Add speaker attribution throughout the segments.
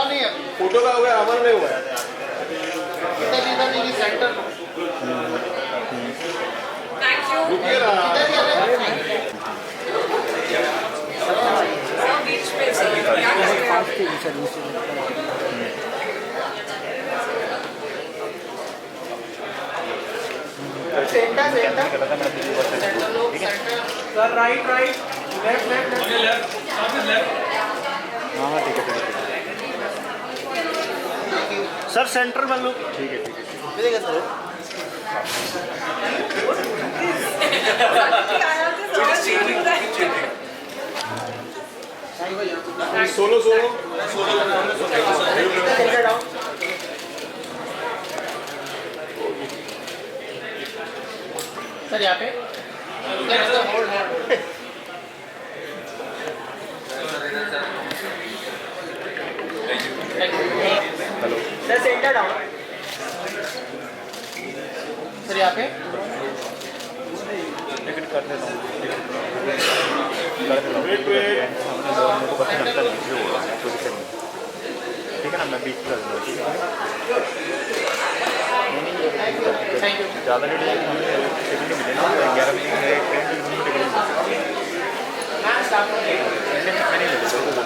Speaker 1: हुआ नहीं है, फोटो का हो गया, अमर नहीं हुआ है। इधर नहीं सेंटर।
Speaker 2: Thank you.
Speaker 1: रुकिए ना।
Speaker 2: बीच पे से क्या कर रहे हैं?
Speaker 1: Centre sir, right left.
Speaker 3: हाँ ठीक है सर, सेंटर में लो। ठीक है
Speaker 1: मिलेगा सर। सोलो सर यहाँ पे hello sir, centre down sir, यहाँ पे
Speaker 3: टिकट कर देता हूँ। ठीक है ना, मैं बीच कर दूँगा। ठीक है,
Speaker 1: थैंक यू।
Speaker 3: ज़्यादा लेट हो हमें टिकट नहीं मिले ना, 11 बजे मेरे ट्रेन की टिकट नहीं मिली। मैं नहीं ले सकता, वो बोलता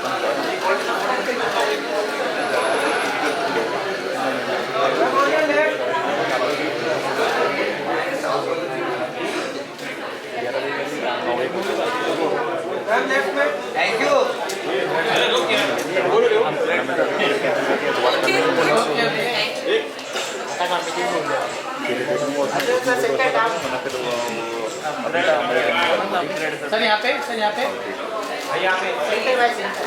Speaker 1: थैंक यू। सर यहाँ पे सेंटर बाय सेंटर।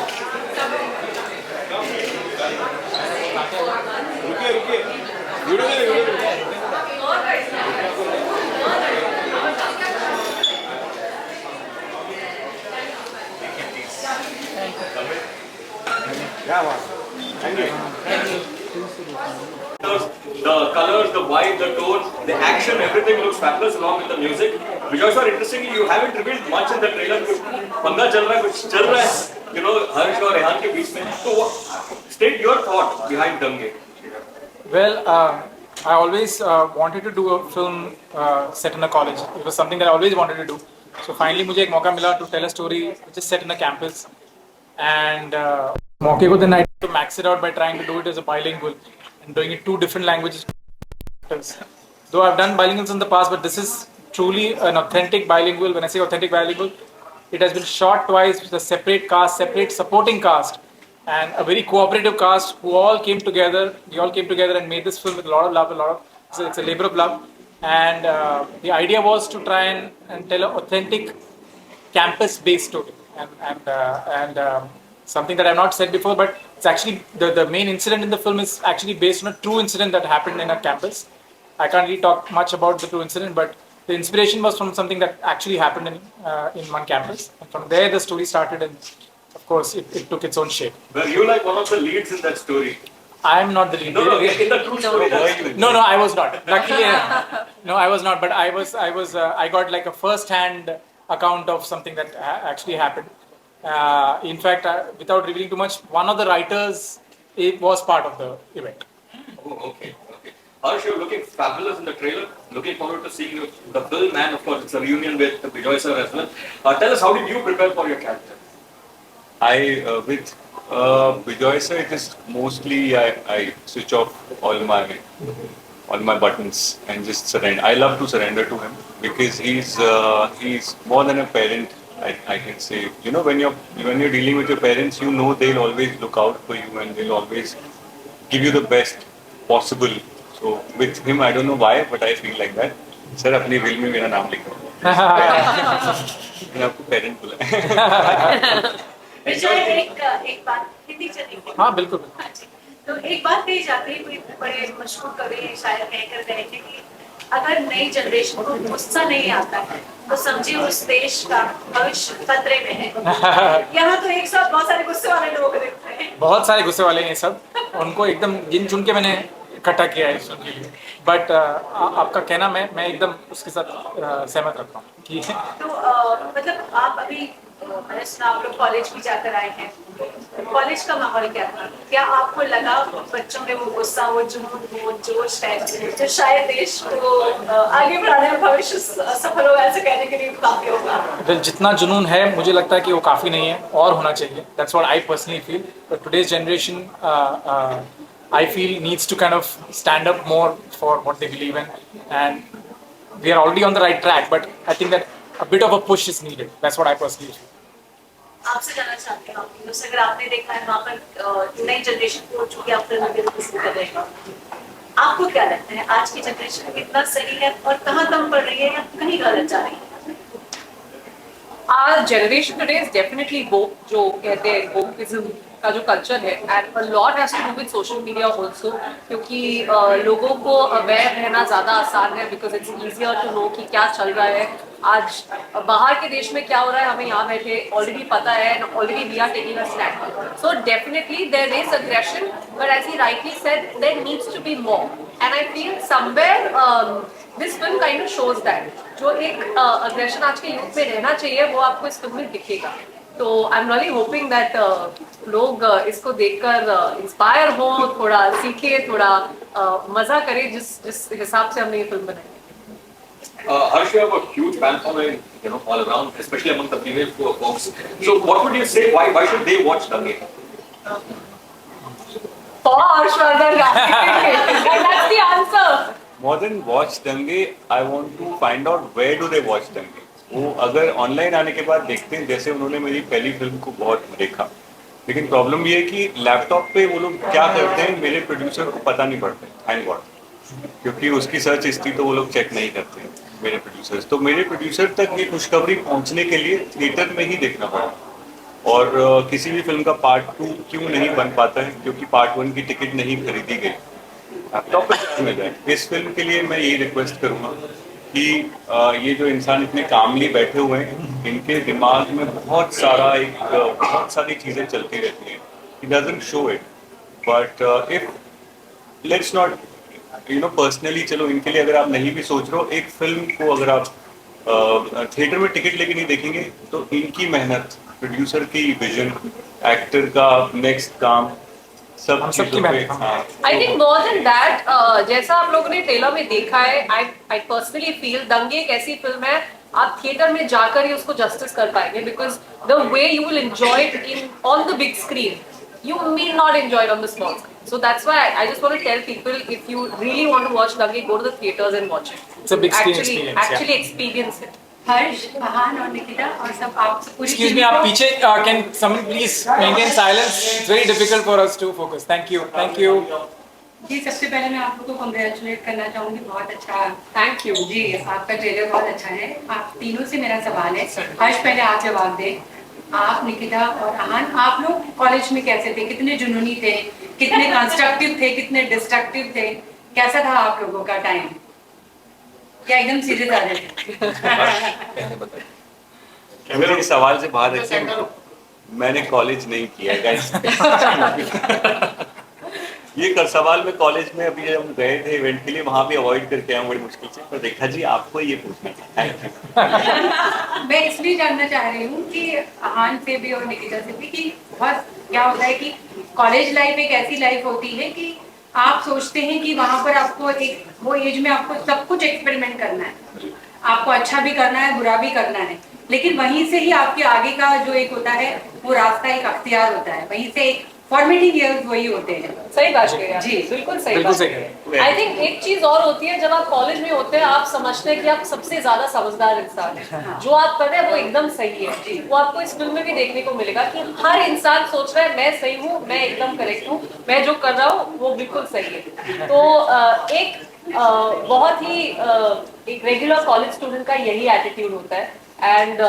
Speaker 1: रुकिए क्या बात। Thank you.
Speaker 4: The colors, the vibe, the tone, the action, everything looks fabulous along with the music. Bejoy sir, interestingly, you haven't revealed much in the trailer. कुछ पंगा चल रहा है, कुछ चल रहा है, you know, हर्ष और एहान के बीच में. So, state your thought behind Dange.
Speaker 5: Well, I always wanted to do a film set in a college. It was something that I always wanted to do. So finally, मुझे एक मौका मिला to tell a story which is set in a campus. And मौके को then I had to max it out by trying to do it as a bilingual and doing it 2 different languages. Though I've done bilinguals in the past, but this is truly an authentic bilingual. When I say authentic bilingual, it has been shot twice with a separate cast, separate supporting cast, and a very cooperative cast who all came together. We all came together and made this film with a lot of love, it's a labor of love. And the idea was to try and tell an authentic campus-based story. And something that I've not said before, but it's actually the main incident in the film is actually based on a true incident that happened in a campus. I can't really talk much about the true incident, but the inspiration was from something that actually happened in one campus. And from there, the story started, and of course, it took its own shape.
Speaker 4: Were you like one of the leads in that story?
Speaker 5: I am not the lead.
Speaker 4: No, in the true story.
Speaker 5: No, I was not. Luckily, no, I was not. But I got like a first-hand account of something that actually happened. In fact, without revealing too much, one of the writers was part of the event.
Speaker 4: Oh, okay. Harsh, you're looking fabulous in the trailer. Looking forward to seeing you. The film, and of course, it's a reunion with Bejoy sir as well. Tell us, how did you prepare for your character?
Speaker 6: With Bejoy sir, it is mostly I switch off all my buttons and just surrender. I love to surrender to him because he's more than a parent. I can say, you know, when you're dealing with your parents, you know they'll always look out for you and they'll always give you the best possible. So with him, I don't know why, but I feel like that. Sir, अपनी will में मेरा नाम लिखो. मैंने आपको parent बोला.
Speaker 2: एक बात हिंदी चलेगी.
Speaker 5: हाँ बिल्कुल.
Speaker 2: तो एक बात कही जाती है, कोई बड़े मशहूर कवि शायर कहकर गए थे कि अगर नई जनरेशन को गुस्सा नहीं आता है तो समझिए उस देश का भविष्य खतरे में है. यहाँ तो एक साथ बहुत सारे गुस्से वाले लोग दिखते हैं. बहुत सारे गुस्से वाले हैं सब. उनको एकदम गिन चुन के मैंने इकट्ठा किया है इस उनके लिए. बट आपका कहना मैं एकदम उसके साथ सहमत रखता हूँ. तो मतलब आप अभी मैंने सुना आप लोग कॉलेज भी जाकर आए हैं, कॉलेज का माहौल क्या था? क्या आपको लगा बच्चों में वो गुस्सा, वो जुनून, वो जोश है जो शायद देश को आगे बढ़ाने में भविष्य सफल होगा, ऐसे कहने के लिए काफी होगा?
Speaker 5: Well, जितना जुनून है मुझे लगता है कि वो काफ़ी नहीं है और होना चाहिए. That's what I personally feel. But today's generation, I feel needs to kind of stand up more for what they believe in, and we are already on the right track. But I think that a bit of a push is needed. That's what I personally feel.
Speaker 2: आपसे जानना चाहती हूँ, जैसे अगर आपने देखा है वहाँ पर नई जनरेशन को चूंकि आप फिल्म में पसंद कर रहे हैं, आपको क्या लगता है आज की जनरेशन कितना सही है और कहाँ कम पड़ रही है या कहीं गलत जा रही है?
Speaker 7: Our generation today is definitely woke, जो कहते हैं wokeism का जो कल्चर है, and a lot has to do with social media also, क्योंकि लोगों को अवेयर रहना ज़्यादा आसान है because it's easier to know कि क्या चल रहा है आज बाहर के देश में, क्या हो रहा है हमें यहाँ बैठे ऑलरेडी पता है, and already we are taking a stand. So definitely there is aggression, but as he rightly said, there needs to be more, and I feel somewhere this film kind of shows that जो एक aggression आज के युग में रहना चाहिए वो आपको इस फिल्म में दिखेगा. तो I am really hoping that लोग इसको देखकर इंस्पायर हो, थोड़ा सीखे, थोड़ा मजा करें जिस हिसाब से हमने ये फिल्म बनाई.
Speaker 4: Harsh, you have a huge fan following, you know, all around, especially among the female folks. So, what would you say? Why should they watch Dange?
Speaker 7: For Harshvardhan, and that's the answer.
Speaker 6: More than watch Dange, I want to find out where do they watch Dange. वो अगर online आने के बाद देखते हैं, जैसे उन्होंने मेरी पहली फिल्म को बहुत देखा, लेकिन प्रॉब्लम ये है कि लैपटॉप पे वो लोग क्या करते हैं मेरे प्रोड्यूसर को पता नहीं पड़ता, थैंक गॉड, क्योंकि उसकी सर्च हिस्ट्री तो वो लोग चेक नहीं करते हैं मेरे प्रोड्यूसर्स. तो मेरे प्रोड्यूसर तक ये खुशखबरी पहुंचने के लिए थिएटर में ही देखना पड़ा. और किसी भी फिल्म का पार्ट 2 क्यों नहीं बन पाता है, क्योंकि पार्ट 1 की टिकट नहीं खरीदी गई. लैपटॉप पे मिल जाए. इस फिल्म के लिए मैं यही रिक्वेस्ट करूँगा कि ये जो इंसान इतने कामली बैठे हुए हैं, इनके दिमाग में बहुत सारी चीज़ें चलती रहती हैं. He doesn't show it, but if let's not, you know, personally, चलो इनके लिए अगर आप नहीं भी सोच रहे हो, एक फिल्म को अगर आप थिएटर में टिकट लेके नहीं देखेंगे तो इनकी मेहनत, प्रोड्यूसर की विजन, एक्टर का नेक्स्ट काम, सब सबकी मेहनत.
Speaker 7: I think more than that, जैसा आप लोगों ने ट्रेलर में देखा है, आई पर्सनली फील दंगे एक ऐसी फिल्म है आप थिएटर में जाकर ही उसको जस्टिस कर पाएंगे, because the way you will enjoy it in on the big screen you may not enjoy it on the small screen. So that's why I just want to tell people, if you really want to watch Dange, go to the theaters and watch it.
Speaker 5: It's a big screen experience.
Speaker 7: Actually experience it.
Speaker 2: हर्ष, एहान और निकिता और सब आप पूरी
Speaker 5: Excuse me, आप पीछे can someone please maintain silence? It's very difficult for us to focus. Thank you.
Speaker 8: जी, सबसे पहले मैं आप लोगों को कंग्रेचुलेट करना चाहूँगी, बहुत अच्छा.
Speaker 7: थैंक यू
Speaker 8: जी, आपका ट्रेलर बहुत अच्छा है. आप तीनों से मेरा सवाल है, हर्ष पहले आप जवाब दें. आप, निकिता और एहान, आप लोग कॉलेज में कैसे थे? कितने जुनूनी थे? कितने कंस्ट्रक्टिव थे? कितने डिस्ट्रक्टिव थे? कैसा था आप लोगों का टाइम? क्या एकदम सीरियस आ रहे थे?
Speaker 6: मेरे सवाल से बाहर रखिए, मैंने कॉलेज नहीं किया गाइस. ये कर सवाल में कॉलेज में अभी हम गए थे इवेंट के लिए, वहाँ भी अवॉइड करके आए बड़ी मुश्किल से, पर देखा जी आपको ये पूछना था. Thank you.
Speaker 8: मैं इसलिए जानना चाह रही हूँ कि एहान से भी और निकिता से भी कि बहुत क्या होता है कि कॉलेज लाइफ एक ऐसी लाइफ होती है कि आप सोचते हैं कि वहाँ पर आपको एक वो एज में आपको सब कुछ एक्सपेरिमेंट करना है, आपको अच्छा भी करना है, बुरा भी करना है, लेकिन वहीं से ही आपके आगे का जो एक होता है वो रास्ता एक अख्तियार होता है, वहीं से एक फॉर्मेटिव ईयर्स वही होते हैं.
Speaker 7: सही बात कही आप.
Speaker 8: जी,
Speaker 7: बिल्कुल सही बात. आई थिंक एक चीज और होती है, जब आप कॉलेज में होते हैं आप समझते हैं कि आप सबसे ज्यादा समझदार इंसान हैं, जो आप कर रहे हैं वो एकदम सही है. वो आपको इस फिल्म में भी देखने को मिलेगा कि हर इंसान सोच रहा है मैं सही हूँ, मैं एकदम करेक्ट हूँ, मैं जो कर रहा हूँ वो बिल्कुल सही है. तो एक बहुत ही एक रेगुलर कॉलेज स्टूडेंट का यही एटीट्यूड होता है. एंड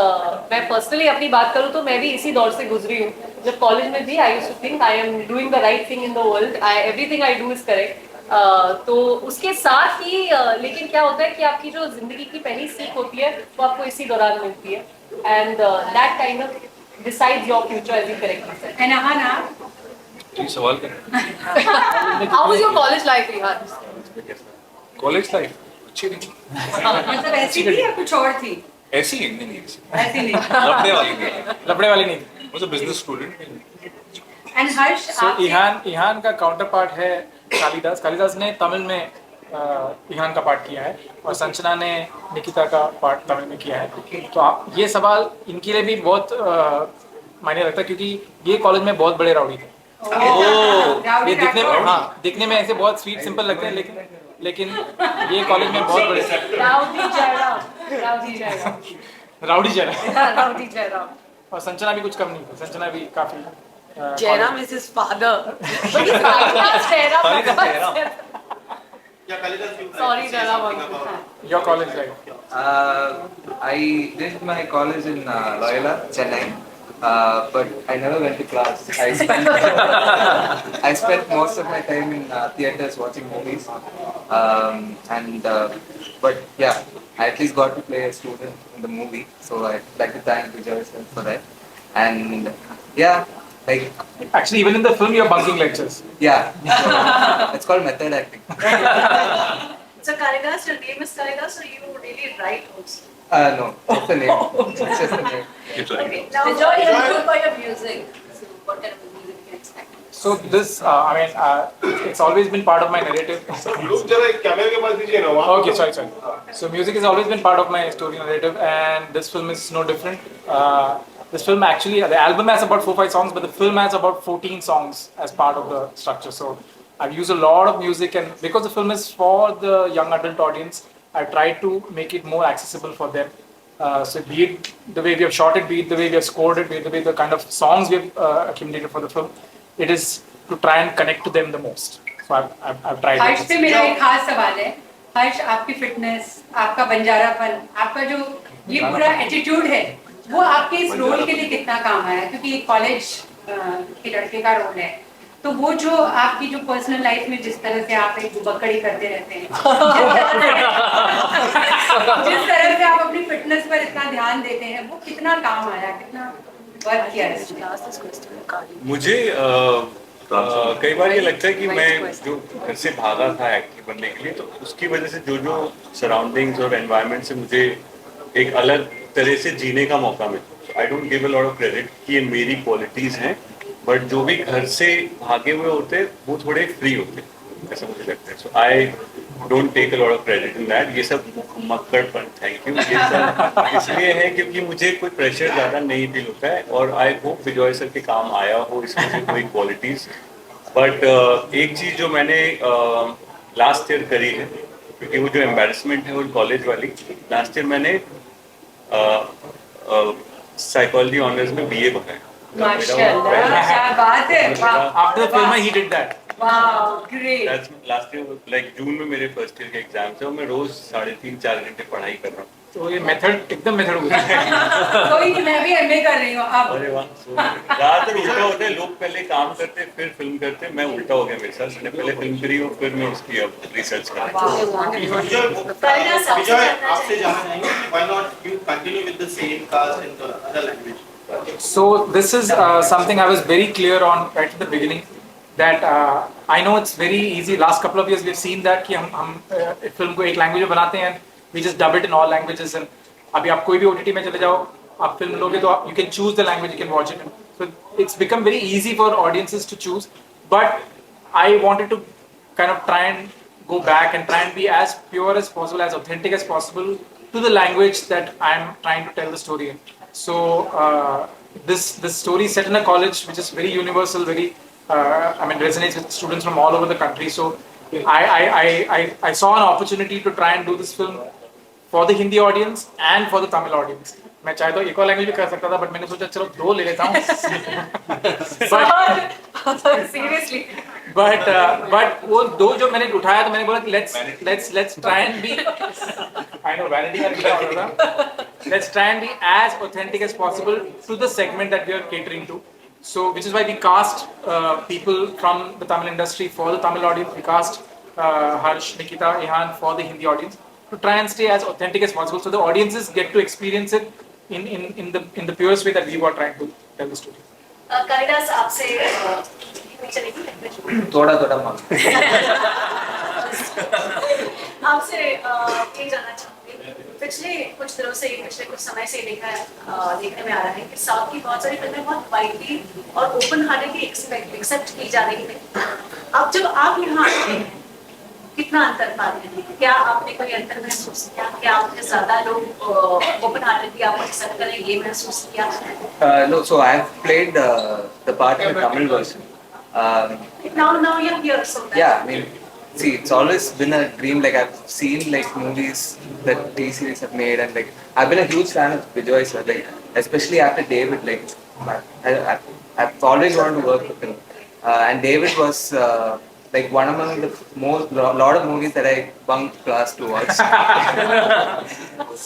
Speaker 7: मैं पर्सनली अपनी बात करूँ तो मैं भी इसी दौर से गुजरी हूँ. जब कॉलेज में भी I used to think I am doing the right thing in the world, everything I do is correct. तो उसके साथ ही लेकिन क्या होता है कि आपकी जो जिंदगी की पहली सीख होती है वो आपको इसी दौरान मिलती है, and that kind of decides your future as you correctly said.
Speaker 8: And Ehan, आप
Speaker 6: जी सवाल करें.
Speaker 7: How was your college life Ehan?
Speaker 6: College life अच्छी थी.
Speaker 8: मतलब ऐसी थी या कुछ और थी?
Speaker 6: ऐसी हिंदी नहीं,
Speaker 8: ऐसी नहीं।
Speaker 6: लपने वाली नहीं।
Speaker 5: लपड़े वाली नहीं।
Speaker 6: वो तो business student.
Speaker 8: And Harsh
Speaker 5: So
Speaker 8: आपसे
Speaker 5: इहान का काउंटर पार्ट है कालिदास ने तमिल में इहान का पार्ट किया है और संचना ने निकिता का पार्ट तमिल में किया है। तो ये सवाल इनके लिए भी बहुत मायने रखता है क्योंकि ये कॉलेज में बहुत बड़े राउडी थे।
Speaker 8: राउडी
Speaker 5: ये दिखने में
Speaker 8: राठौड़।
Speaker 5: दिखने में ऐसे बहुत स्वीट सिंपल लगते हैं लेकिन ये कॉलेज में बहुत बड़े
Speaker 7: राउडी जयराम
Speaker 5: राउडी जरा
Speaker 7: राउडी जयराम
Speaker 5: और संचना भी कुछ कम नहीं थी। संचना भी काफी
Speaker 9: Jairam is his father.
Speaker 1: Yeah, Kalidas, you
Speaker 7: Sorry,
Speaker 1: say
Speaker 7: Jairam.
Speaker 1: something about
Speaker 5: your college life.
Speaker 10: I did my college in Loyola, Chennai, but I never went to class. I spent most of my time in theaters watching movies, but yeah, I at least got to play a student in the movie. So I'd like to thank Bejoy for that. And yeah, like
Speaker 5: Actually, even in the film, you're bunking lectures.
Speaker 10: yeah, it's called method acting.
Speaker 2: So Kalidas, your name is Kalidas, so you really write also.
Speaker 10: No, it's the name. It's just the name.
Speaker 2: Okay, now
Speaker 9: Bejoy, you're known for your music. So what kind of music can you expect?
Speaker 5: So this, it's always been part of my narrative.
Speaker 1: look जरा कैमरे के पास दीजिए ना वहाँ
Speaker 5: Okay, sorry. So music has always been part of my story narrative, and this film is no different. This film actually, the album has about 4-5 songs, but the film has about 14 songs as part of the structure. So I've used a lot of music, and because the film is for the young adult audience, I've tried to make it more accessible for them. So be it the way we have shot it, be it the way we have scored it, be it the way the kind of songs we have accumulated for the film, it is to try and connect to them the most. So I've tried.
Speaker 8: हर्ष से मेरा एक खास सवाल है। हर्ष, आपकी fitness, आपका बंजारापन, आपका जो ये पूरा एटीट्यूड है, वो आपके इस रोल के लिए कितना काम आया? क्योंकि कॉलेज के लड़के का रोल है, तो वो जो आपकी जो पर्सनल लाइफ में जिस तरह से आप एक दुबक्कड़ी करते रहते हैं, जिस तरह से आप अपनी फिटनेस पर इतना ध्यान देते हैं, वो कितना काम आया, कितना वर्क किया है?
Speaker 6: मुझे कई बार ये लगता है कि मैं जो घर से भागा था एक्टर बनने के लिए, तो उसकी वजह से जो सराउंडिंग्स और एनवायरनमेंट से मुझे एक अलग तरह से जीने का मौका मिला। I don't give a lot of credit कि ये मेरी क्वालिटीज हैं, बट जो भी घर से भागे हुए होते हैं वो थोड़े फ्री होते हैं, ऐसा मुझे लगता है। So I don't take a lot of credit in that. ये सब मक्कड़पन, थैंक यू, ये सब इसलिए है क्योंकि मुझे कोई प्रेशर ज़्यादा नहीं फील होता है, और आई होप बिजॉय सर के काम आया हो इसमें से कोई क्वालिटीज़। बट एक चीज़ जो मैंने लास्ट ईयर करी है, क्योंकि वो जो एम्बेरसमेंट है वो कॉलेज वाली, लास्ट ईयर मैंने साइकोलॉजी ऑनर्स में बीए पढ़ा।
Speaker 8: माशाल्लाह, क्या बात है, वाह।
Speaker 5: After the film, he did that.
Speaker 8: वाह, great.
Speaker 6: That's last year, like जून में मेरे फर्स्ट ईयर के एग्जाम थे और मैं रोज 3.5-4 घंटे पढ़ाई कर रहा हूँ।
Speaker 5: तो ये मेथड एकदम मेथड हो गया।
Speaker 8: कोई नहीं, मैं भी एमए कर रही हूँ अब।
Speaker 6: अरे वाह, ज़्यादातर उल्टा होता है, लोग पहले काम करते फिर फिल्म करते, मैं उल्टा हो गया मेरे साथ। मैंने पहले फिल्म करी और फिर मैं उसकी अब रिसर्च कर रहा हूँ।
Speaker 1: विजय, आपसे जानना चाहेंगे कि why not you continue with the same cast in the other language?
Speaker 5: So this is something I was very clear on right at the beginning, that I know it's very easy. Last couple of years we've seen that कि हम film को एक language में बनाते हैं, we just dub it in all languages, and अभी आप कोई भी OTT में चले जाओ, आप फिल्म लोगे तो आप you can choose the language, you can watch it. So it's become very easy for audiences to choose. But I wanted to kind of try and go back and try and be as pure as possible, as authentic as possible to the language that I'm trying to tell the story in. So this story is set in a college which is very universal, very resonates with students from all over the country. So I saw an opportunity to try and do this film for the Hindi audience and for the Tamil audience. मैं चाहे तो एक और language भी कर सकता था, but मैंने सोचा चलो 2 ले लेता हूँ।
Speaker 7: Seriously.
Speaker 5: But वो 2 जो मैंने उठाया तो मैंने बोला कि let's try and be, I know vanity का क्या होता था, let's try and be as authentic as possible to the segment that we are catering to. So which is why we cast people from the Tamil industry for the Tamil audience. We cast Harsh, Nikita, Ehan for the Hindi audience, to try and stay as authentic as possible, so the audiences get to experience it in the purest way that we were trying to tell the story.
Speaker 2: Kalidas, आपसे चलेगी
Speaker 10: थोड़ा मांग।
Speaker 2: आपसे ये जानना चाहूँगी पिछले कुछ दिनों से पिछले कुछ समय से देखने में आ रहा है कि साउथ की बहुत सारी फिल्में बहुत वाइडली और ओपन हार्टेडली एक्सेप्ट की जा रही है। अब जब आप यहाँ आते हैं कितना अंतर पाते हैं? क्या आपने कोई अंतर महसूस किया? क्या आपने ज्यादा लोग ओपन हार्टेडली आपको एक्सेप्ट करें ये महसूस किया?
Speaker 10: No, so I have played the part in the Tamil version.
Speaker 2: Now you're here, so
Speaker 10: Yeah, I mean, see, it's always been a dream. Like I've seen like movies that T series have made, and like I've been a huge fan of Bejoy sir. Like especially after David, like I've always wanted to work with him. And David was like one among the most lot of movies that I bunked class to watch.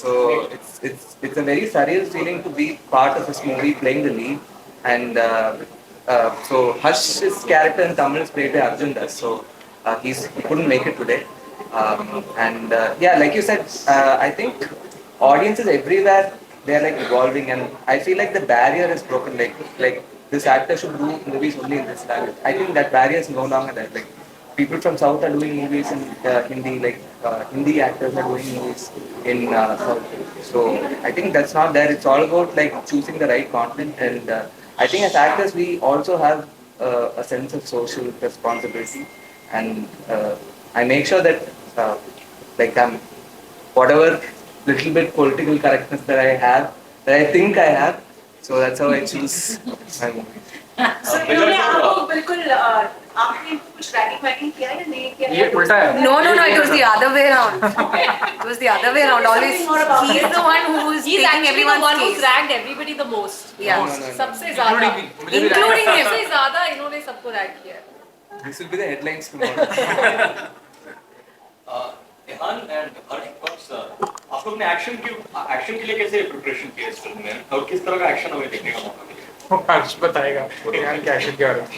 Speaker 10: So it's a very surreal feeling to be part of this movie, playing the lead, and so Harsh's character in Tamil is played by Arjun Das. So he couldn't make it today. Yeah, like you said, I think audiences everywhere, they're like evolving, and I feel like the barrier is broken. Like this actor should do movies only in this language. I think that barrier is no longer there. Like people from South are doing movies in Hindi, like Hindi actors are doing movies in South. So I think that's not there. It's all about like choosing the right content, and I think as actors we also have a sense of social responsibility, and I make sure that like I'm whatever little bit political correctness that I have, that I think I have, so that's how I choose my movies.
Speaker 2: So इन्होंने आपको बिल्कुल आपने कुछ ragging किया या नहीं किया?
Speaker 5: ये उल्टा है.
Speaker 7: No, it was the other way around. It was the other way around. Always, he's the one who's
Speaker 9: He's
Speaker 7: taking
Speaker 9: actually the
Speaker 7: everyone's
Speaker 9: one who's
Speaker 7: case.
Speaker 9: ragged everybody the most.
Speaker 7: Yeah.
Speaker 9: सबसे ज़्यादा.
Speaker 7: Including him.
Speaker 9: सबसे ज़्यादा इन्होंने सबको rag किया.
Speaker 10: This will be the headlines tomorrow.
Speaker 4: Ehan and Harsh, of course, आप लोग ने एक्शन के लिए कैसे प्रिपरेशन किया इस फिल्म में और किस तरह का एक्शन हमें देखने का मौका मिला?
Speaker 5: हर्ष बताएगा ईहान क्या एक्शन क्या रहा है.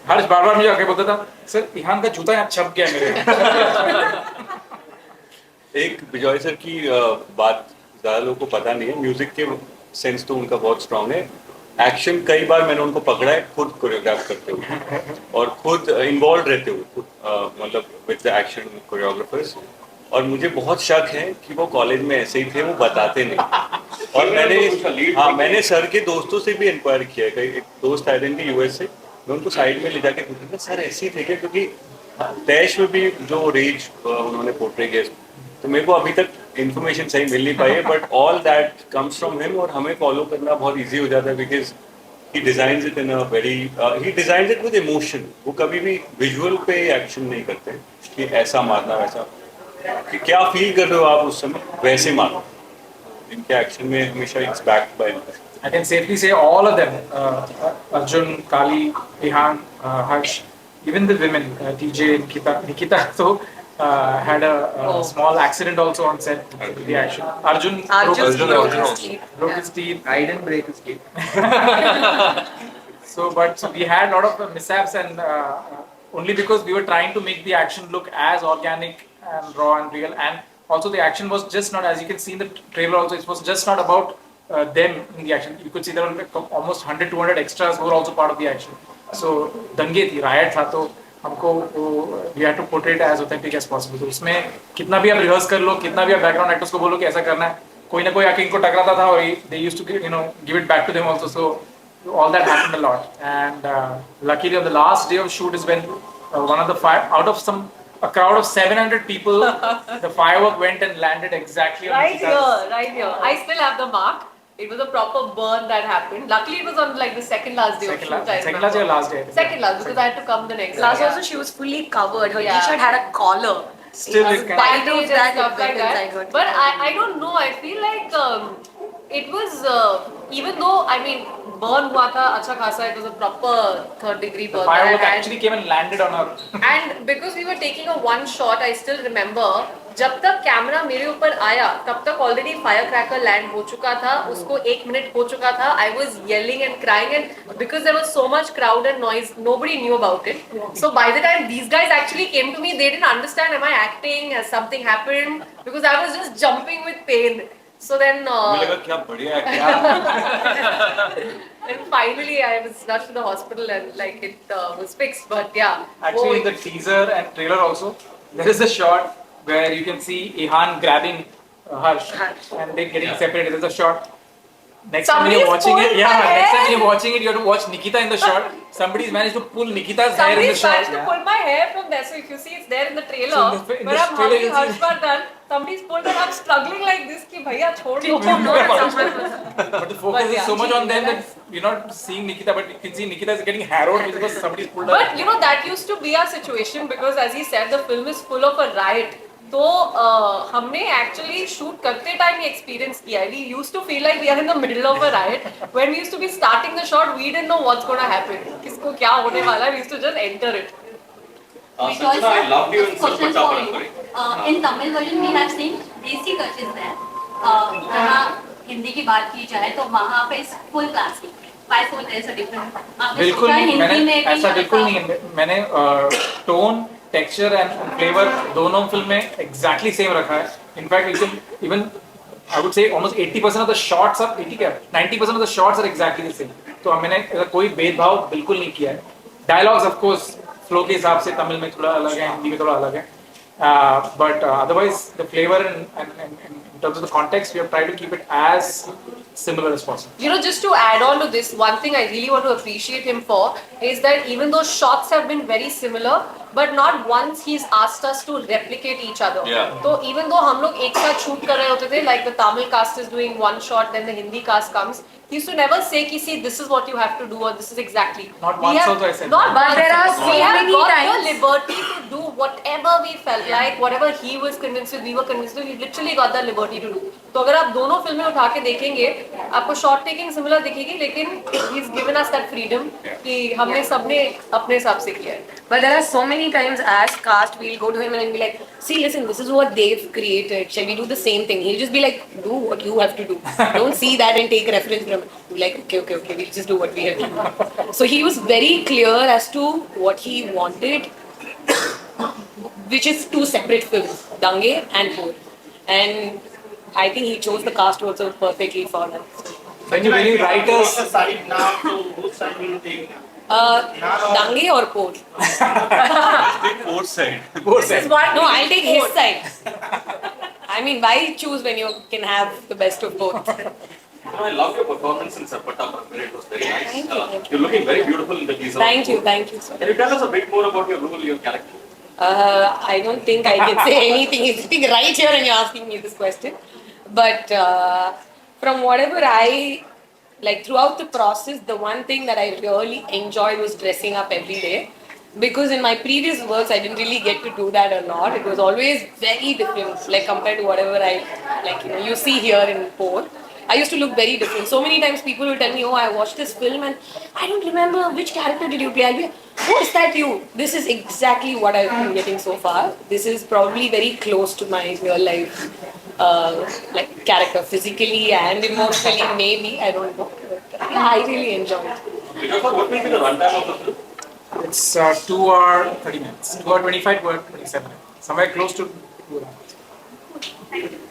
Speaker 5: हर्ष बार बार मुझे आके बोलता था, सर ईहान का जूता यहाँ छप गया मेरे.
Speaker 6: एक बिजॉय सर की बात ज़्यादा लोगों को पता नहीं है. म्यूजिक के सेंस तो उनका बहुत स्ट्रांग है. एक्शन कई बार मैंने उनको पकड़ा है खुद कोरियोग्राफ करते हुए और खुद इन्वॉल्व रहते हुए, मतलब विद द एक्शन कोरियोग्राफर्स. और मुझे बहुत शक है कि वो कॉलेज में ऐसे ही थे, वो बताते नहीं. और मैंने सर के दोस्तों से भी इंक्वायर किया. कई एक दोस्त आए थे इनके यूएस से, मैं उनको साइड में ले जाके पूछा सर ऐसे ही थे क्या, क्योंकि दैश में भी जो रेज उन्होंने पोर्ट्रे किया तो मेरे को अभी तक इन्फॉर्मेशन सही मिल नहीं पाई है. But all that comes from him और हमें फॉलो करना बहुत ईजी हो जाता है because he designs it in a very he designs it with emotion. वो कभी भी विजुअल पे एक्शन नहीं करते कि ऐसा मारना वैसा, कि क्या फील कर रहे हो आप उस समय वैसे मारो. इनके एक्शन में हमेशा it's backed by emotion.
Speaker 5: I can safely say all of them, Arjun, Kali, Ehan, Harsh, even the women, TJ, Nikita, so had a small accident also on set with the action. Arjun broke his teeth.
Speaker 10: I didn't break his teeth.
Speaker 5: So we had a lot of mishaps, and only because we were trying to make the action look as organic and raw and real, and also the action was just not, as you can see in the trailer also, it was just not about them in the action. You could see there were like almost 100-200 extras who were also part of the action. So दंगे थी, riot था, तो हमको we had to portray it as authentic as possible. तो उसमें कितना भी आप रिहर्स कर लो, कितना भी आप बैकग्राउंड एक्टर्स को बोलो कि ऐसा करना है, कोई ना कोई आके इनको टकराता था और they used to give it back to them also. So all that happened a lot, and luckily on the last day of shoot is when one of the out of a crowd of 700 people, the firework went and landed exactly on
Speaker 9: Right
Speaker 5: Nikita's.
Speaker 9: here. I still have the mark. It was a proper burn that happened. Luckily, it was on like the second last day of shoot.
Speaker 5: Second last day or last day?
Speaker 9: Second last, because I had to come the next
Speaker 7: Last
Speaker 9: day.
Speaker 7: also she was fully covered. Her t-shirt had a collar.
Speaker 5: Still it kind
Speaker 7: Spite of
Speaker 9: Bandage and
Speaker 7: that,
Speaker 9: stuff
Speaker 7: it
Speaker 9: like
Speaker 7: went inside her
Speaker 9: that. But I don't know. I feel like it was even though I mean burn हुआ था अच्छा खासा. It was a proper third-degree burn.
Speaker 5: firework
Speaker 9: And-
Speaker 5: actually came and landed on her.
Speaker 9: And because we were taking a one shot, I still remember जब तक camera मेरे ऊपर आया तब तक ऑलरेडी फायर क्रैकर लैंड हो चुका था. उसको 1 मिनट हो चुका था. I was yelling and crying, and because there was so much crowd and noise, nobody knew about it. So by the time these guys actually came to me, they didn't understand, am I acting, has something happened, because I was just jumping with pain. So then
Speaker 6: मुझे लगा क्या बढ़िया acting.
Speaker 9: and finally I was rushed to the hospital and like it was fixed. But yeah,
Speaker 5: Actually, in the teaser and trailer also, there is a shot where you can see Ehan grabbing Harsh and they getting separated. There's a shot. Next time when you're watching it, next time when you're watching it, you have to watch Nikita in the shot. Somebody's managed to pull Nikita's hair in the
Speaker 7: Somebody's
Speaker 5: shot.
Speaker 7: managed to pull my hair from there. So if you see, it's there in the trailer.
Speaker 5: So in the
Speaker 7: where I'm
Speaker 5: trailer
Speaker 7: hugging
Speaker 5: you see-
Speaker 7: Harshvardhan, somebody's pulled and I'm struggling like this. Ki bhaiya, chhod do.
Speaker 5: But the focus is so much on them that you're not seeing Nikita, but you can see Nikita is getting harrowed because somebody's pulled her.
Speaker 7: But you know, that used to be our situation because as he said, the film is full of a riot. तो हमने actually shoot करते time ये experience किया है. We used to feel like we are in the middle of a riot. When we used to be starting the shot, we didn't know what's going to happen. किसको क्या होने वाला है. We used to just enter it.
Speaker 4: Sanjana, I loved you in
Speaker 11: Questions
Speaker 4: Super
Speaker 11: for
Speaker 4: Chapar.
Speaker 11: you. In Tamil version, we have seen desi touches there. जहाँ हिंदी की बात की जाए तो वहाँ पे full classic. Why so there's a difference? आपने
Speaker 5: बिल्कुल
Speaker 11: सोचा
Speaker 5: नहीं,
Speaker 11: हिंदी में
Speaker 5: मैंने
Speaker 11: कहीं
Speaker 5: ऐसा बिल्कुल
Speaker 11: ऐसा-
Speaker 5: नहीं है. मैंने टोन, टेक्सचर एंड फ्लेवर दोनों फिल्म में एग्जैक्टली सेम रखा है. In fact even I would say almost 80% of the shots are 80 क्या 90% of the shots are exactly the same. तो मैंने ऐसा कोई भेदभाव बिल्कुल नहीं किया है. डायलॉग्स ऑफ कोर्स फ्लो के हिसाब से तमिल में थोड़ा अलग है, हिंदी में थोड़ा अलग है. But otherwise the flavor and in terms of the context, we have tried to keep it as similar as possible.
Speaker 7: You know, just to add on to this, one thing I really want to appreciate him for is that even though shots have been very similar, but not once he's asked us to replicate each other.
Speaker 6: Yeah.
Speaker 7: So even though हम लोग एक साथ shoot कर रहे होते थे, like the Tamil cast is doing one shot, then the Hindi cast comes, he used to never say कि see this is what you have to do or this is exactly.
Speaker 5: Not
Speaker 7: We
Speaker 5: once
Speaker 7: have-
Speaker 5: also I said
Speaker 7: Not
Speaker 5: that.
Speaker 7: once.
Speaker 8: But there are so
Speaker 7: we have
Speaker 8: many
Speaker 7: got
Speaker 8: times-
Speaker 7: the liberty to do whatever we felt like, whatever he was convinced with, we were convinced with. We literally got the liberty to do. तो अगर आप दोनों फिल्में उठा के देखेंगे, आपको shot taking similar दिखेगी, लेकिन he's given us that freedom कि हमने सबने अपने हिसाब से किया है.
Speaker 8: But there are so many times as cast we'll go to him and be like, see, listen, this is what they've created. Shall we do the same thing? He'll just be like, do what you have to do. Don't see that and take reference from it. Be like, okay, we'll just do what we have to do. So he was very clear as to what he wanted, which is two separate films, Dange and Poor. And I think he chose the cast also perfectly for that.
Speaker 5: When you really write
Speaker 1: Pick
Speaker 5: us,
Speaker 1: a side now, so whose side will you take?
Speaker 8: Dange or Poor?
Speaker 6: Take fourth side.
Speaker 7: This is what
Speaker 8: No, I'll take his side. I mean, why choose when you can have the best of both?
Speaker 4: You know, I love your performance in Sapata. It was very nice.
Speaker 8: Thank you.
Speaker 4: You're looking very beautiful in the teaser.
Speaker 8: Thank you, sir.
Speaker 4: Can you tell us a bit more about your role, your character?
Speaker 8: I don't think I can say anything. He's sitting right here and you're asking me this question. But from whatever I, like throughout the process, the one thing that I really enjoyed was dressing up every day. Because in my previous works, I didn't really get to do that a lot. It was always very different, like compared to whatever I, like, you know, you see here in Port. I used to look very different. So many times people will tell me, oh, I watched this film and I don't remember which character did you play. I'll be like, oh, is that you? This is exactly what I've been getting so far. This is probably very close to my real life like character, physically and emotionally, maybe. I don't know. But I really enjoyed it.
Speaker 4: Because what will be the runtime of the film?
Speaker 5: it's 2 hour 30 minutes, 2 hour 25, 2 hour 27, somewhere close to 2 hours.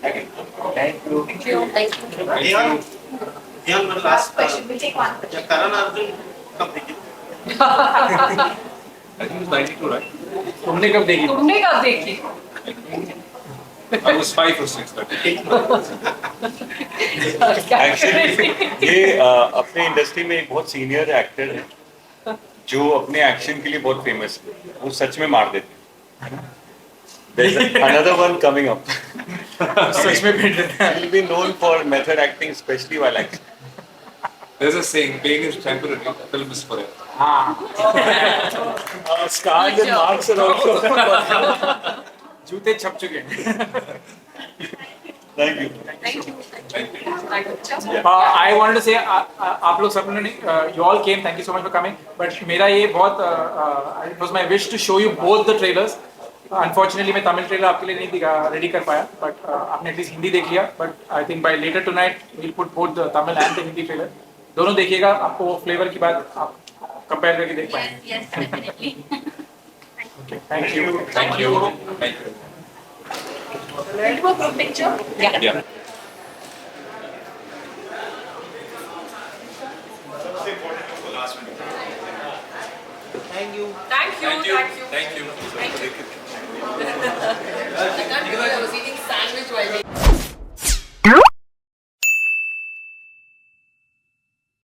Speaker 10: Thank you.
Speaker 1: Ehan, one last
Speaker 2: question. We'll take one.
Speaker 1: yeah, Karan Arjun, come take it.
Speaker 6: I think it's 92, right?
Speaker 5: तुमने कब देखी?
Speaker 7: तुमने कब देखी?
Speaker 6: I was 5 or 6 that day. Actually, ये अपने industry में एक बहुत सीनियर एक्टर है जो अपने एक्शन के लिए बहुत फेमस है. वो सच में मार देते हैं. There's another one coming up.
Speaker 5: सच में भेज देते हैं.
Speaker 6: He'll be known for method acting, especially while acting.
Speaker 3: There's a saying, pain is temporary, film is forever.
Speaker 6: Scars and marks are also.
Speaker 5: जूते छप चुके हैं.
Speaker 6: Thank you.
Speaker 5: I wanted to say आप लोग सबने you all came, thank you so much for coming. But मेरा ये बहुत it was my wish to show you both the trailers. Unfortunately मैं तमिल ट्रेलर आपके लिए नहीं रेडी कर पाया, but आपने एटलीस्ट हिंदी देख लिया. But I think by later tonight we'll put both the Tamil and the Hindi trailer. दोनों देखिएगा, आपको वो फ्लेवर की बात आप कंपेयर करके देख पाएंगे.
Speaker 11: Yes, definitely.
Speaker 5: Thank you.
Speaker 3: Thank you. Thank you.
Speaker 2: Ready for group picture?
Speaker 6: Yeah.
Speaker 7: Thank you.
Speaker 3: Thank you. Thank you.
Speaker 9: I was eating sandwich while